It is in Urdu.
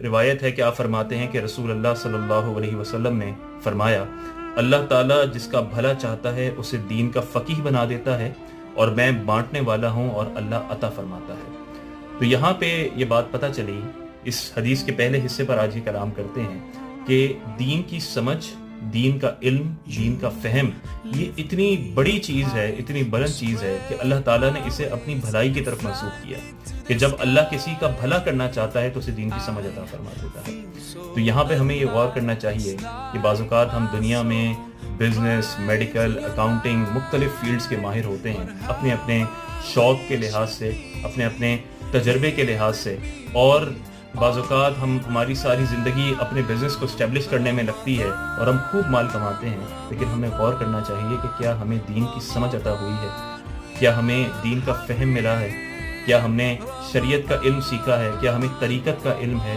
روایت ہے کہ آپ فرماتے ہیں کہ رسول اللہ صلی اللہ علیہ وسلم نے فرمایا، اللہ تعالیٰ جس کا بھلا چاہتا ہے اسے دین کا فقیہ بنا دیتا ہے، اور میں بانٹنے والا ہوں اور اللہ عطا فرماتا ہے۔ تو یہاں پہ یہ بات پتہ چلی، اس حدیث کے پہلے حصے پر آج ہی کلام کرتے ہیں کہ دین کی سمجھ، دین کا علم، دین کا فہم، یہ اتنی بڑی چیز ہے، اتنی بلند چیز ہے کہ اللہ تعالیٰ نے اسے اپنی بھلائی کی طرف منسوخ کیا کہ جب اللہ کسی کا بھلا کرنا چاہتا ہے تو اسے دین کی سمجھ عطا فرما دیتا ہے۔ تو یہاں پہ ہمیں یہ غور کرنا چاہیے کہ بعض اوقات ہم دنیا میں بزنس، میڈیکل، اکاؤنٹنگ، مختلف فیلڈز کے ماہر ہوتے ہیں، اپنے اپنے شوق کے لحاظ سے، اپنے اپنے تجربے کے لحاظ سے، اور بعض اوقات ہماری ساری زندگی اپنے بزنس کو اسٹیبلش کرنے میں لگتی ہے اور ہم خوب مال کماتے ہیں، لیکن ہمیں غور کرنا چاہیے کہ کیا ہمیں دین کی سمجھ عطا ہوئی ہے، کیا ہمیں دین کا فہم ملا ہے، کیا ہم نے شریعت کا علم سیکھا ہے، کیا ہمیں طریقت کا علم ہے،